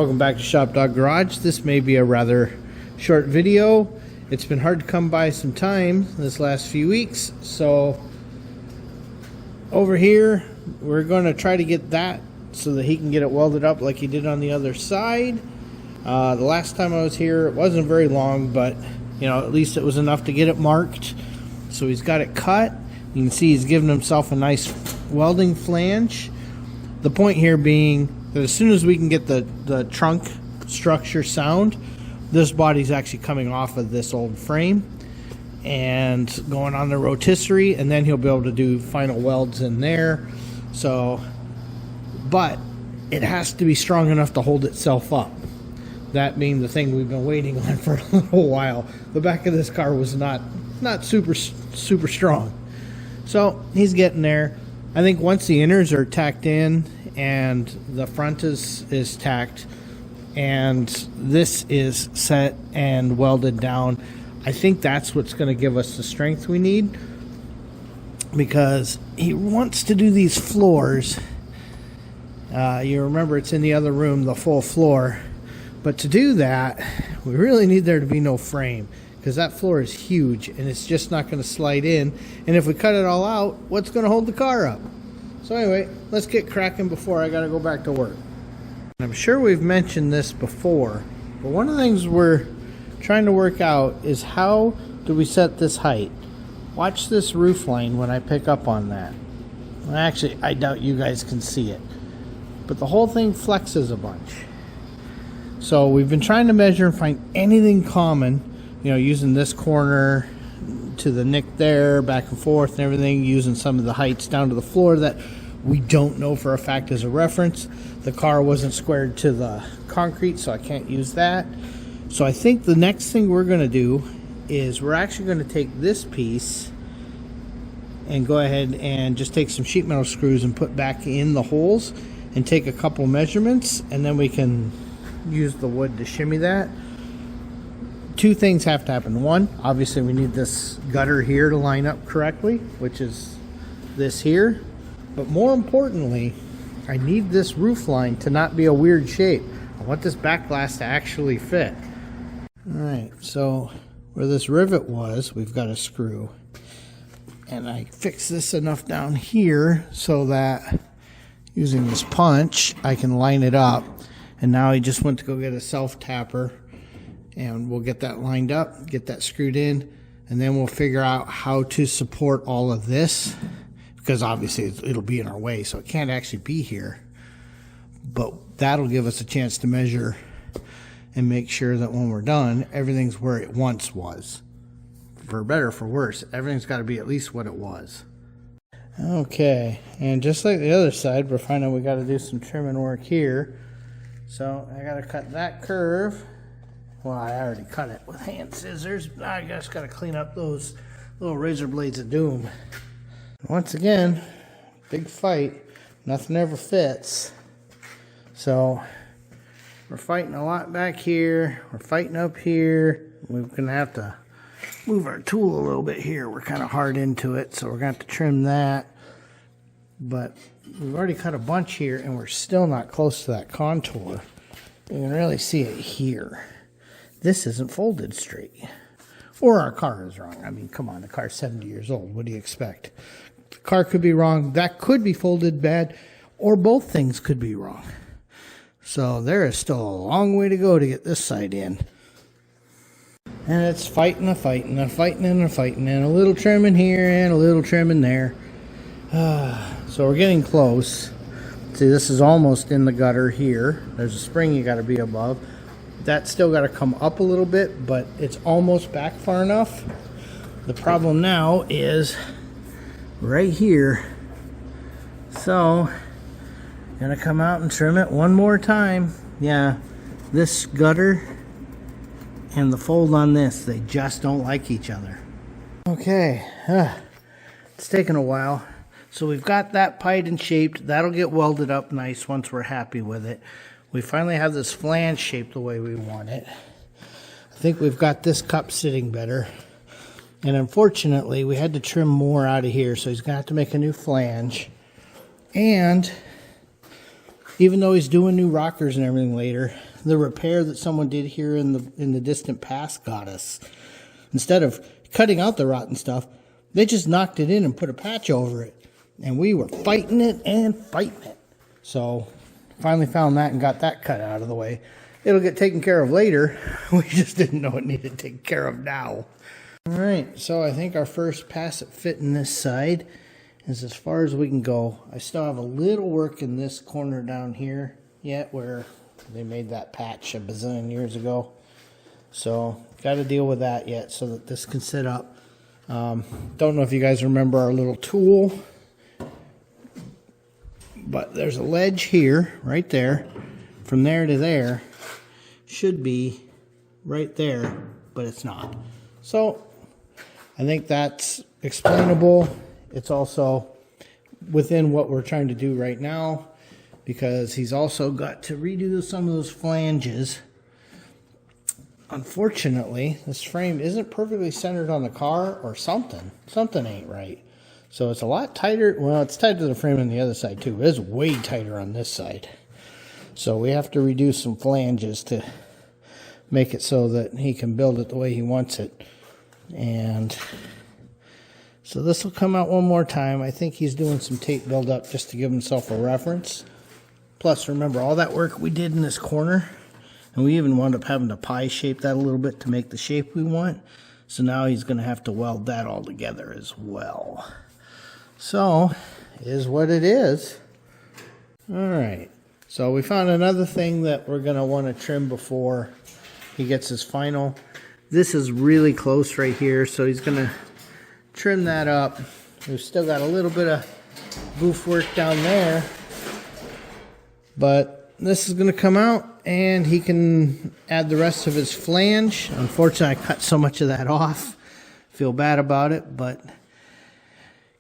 Welcome back to ShopDog-Garage. This may be a rather short video. It's been hard to come by some time this last few weeks, so over here we're going to try to get that so that he can get it welded up like he did on the other side. The last time I was here, it wasn't very long, but you know, at least it was enough to get it marked. So he's got it cut. You can see he's giving himself a nice welding flange. The point here being that as soon as we can get the trunk structure sound, this body's actually coming off of this old frame and going on the rotisserie, and then he'll be able to do final welds in there. So, but it has to be strong enough to hold itself up. That being the thing we've been waiting on for a little while. The back of this car was not super strong. So he's getting there. I think once the inners are tacked in and the front is tacked and this is set and welded down, I think that's what's going to give us the strength we need, because he wants to do these floors. You remember it's in the other room, the full floor, but to do that we really need there to be no frame, because that floor is huge and it's just not going to slide in, and if we cut it all out, what's going to hold the car up? So anyway, let's get cracking before I got to go back to work. I'm sure we've mentioned this before, but one of the things we're trying to work out is how do we set this height. Watch this roof line when I pick up on that. Well, actually, I doubt you guys can see it, but the whole thing flexes a bunch. So we've been trying to measure and find anything common, you know, using this corner to the nick there, back and forth and everything, using some of the heights down to the floor that we don't know for a fact as a reference. The car wasn't squared to the concrete, so I can't use that. So I think the next thing we're going to do is we're actually going to take this piece and go ahead and just take some sheet metal screws and put back in the holes and take a couple measurements, and then we can use the wood to shimmy that. Two things have to happen. One, obviously we need this gutter here to line up correctly, which is this here. But more importantly, I need this roof line to not be a weird shape. I want this back glass to actually fit. Alright, so where this rivet was, we've got a screw. And I fixed this enough down here so that using this punch, I can line it up. And now he just went to go get a self-tapper. And we'll get that lined up, get that screwed in, and then we'll figure out how to support all of this, because obviously it'll be in our way, so it can't actually be here. But that'll give us a chance to measure and make sure that when we're done, everything's where it once was. For better or for worse, everything's got to be at least what it was. Okay, and just like the other side, we're finding we got to do some trimming work here. So I got to cut that curve. Well, I already cut it with hand scissors. I just got to clean up those little razor blades of doom. Once again, big fight. Nothing ever fits. So we're fighting a lot back here. We're fighting up here. We're going to have to move our tool a little bit here. We're kind of hard into it, so we're going to have to trim that. But we've already cut a bunch here, and we're still not close to that contour. You can really see it here. This isn't folded straight. Or our car is wrong. I mean, come on, the car's 70 years old. What do you expect? The car could be wrong. That could be folded bad. Or both things could be wrong. So there is still a long way to go to get this side in. And it's fighting and fighting and fighting and fighting. And a little trimming here and a little trimming there. So we're getting close. See, this is almost in the gutter here. There's a spring you got to be above. That's still got to come up a little bit, but it's almost back far enough. The problem now is right here. So, gonna come out and trim it one more time. Yeah, this gutter and the fold on this, they just don't like each other. Okay, it's taken a while. So we've got that pied and shaped. That'll get welded up nice once we're happy with it. We finally have this flange shaped the way we want it. I think we've got this cup sitting better. And unfortunately, we had to trim more out of here, so he's going to have to make a new flange. And even though he's doing new rockers and everything later, the repair that someone did here in the distant past got us. Instead of cutting out the rotten stuff, they just knocked it in and put a patch over it. And we were fighting it and fighting it. So finally found that and got that cut out of the way. It'll get taken care of later. We just didn't know it needed taken care of now. All right, so I think our first pass at fitting this side is as far as we can go. I still have a little work in this corner down here yet where they made that patch a bazillion years ago. So got to deal with that yet so that this can sit up. Don't know if you guys remember our little tool, but there's a ledge here, right there. From there to there should be right there, but it's not. So I think that's explainable. It's also within what we're trying to do right now, because he's also got to redo some of those flanges. Unfortunately, this frame isn't perfectly centered on the car, or something ain't right. So it's a lot tighter. Well, it's tighter to the frame on the other side too. It's way tighter on this side. So we have to reduce some flanges to make it so that he can build it the way he wants it. And so this will come out one more time. I think he's doing some tape buildup just to give himself a reference. Plus, remember all that work we did in this corner, and we even wound up having to pie shape that a little bit to make the shape we want. So now he's going to have to weld that all together as well. So, is what it is. All right. So we found another thing that we're going to want to trim before he gets his final. This is really close right here, so he's going to trim that up. We've still got a little bit of boof work down there, but this is going to come out and he can add the rest of his flange. Unfortunately, I cut so much of that off. Feel bad about it, but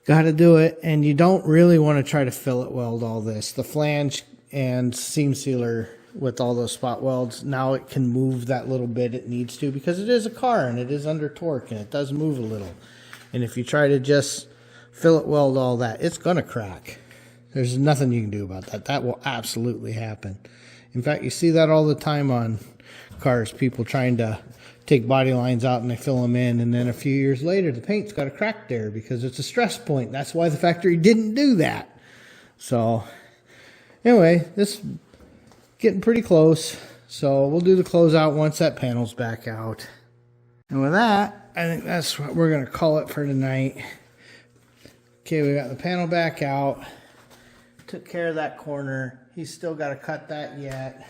got to do it. And you don't really want to try to fillet weld all this. The flange and seam sealer with all those spot welds, now it can move that little bit it needs to, because it is a car and it is under torque and it does move a little. And if you try to just fillet weld all that, it's going to crack. There's nothing you can do about that. That will absolutely happen. In fact, you see that all the time on cars, people trying to take body lines out and they fill them in, and then a few years later the paint's got a crack there because it's a stress point. That's why the factory didn't do that. So anyway, this is getting pretty close. So we'll do the closeout once that panel's back out. And with that, I think that's what we're going to call it for tonight. Okay, we got the panel back out. Took care of that corner. He's still got to cut that yet.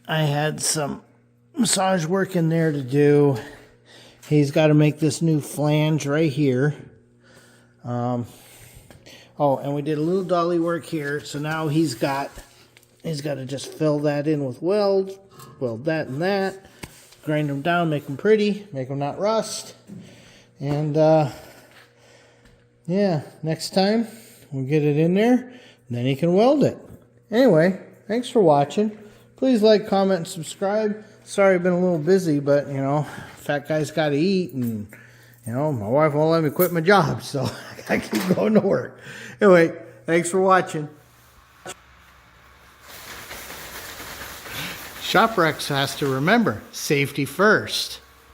I had some massage work in there to do. He's got to make this new flange right here. Oh, and we did a little dolly work here. So now he's got to just fill that in with weld that and that. Grind them down, make them pretty, make them not rust. And yeah, next time we'll get it in there, and then he can weld it. Anyway, thanks for watching. Please like, comment, and subscribe. Sorry I've been a little busy, but you know, fat guy's got to eat, and you know, my wife won't let me quit my job, so I keep going to work. Anyway, thanks for watching. ShopRex has to remember, safety first.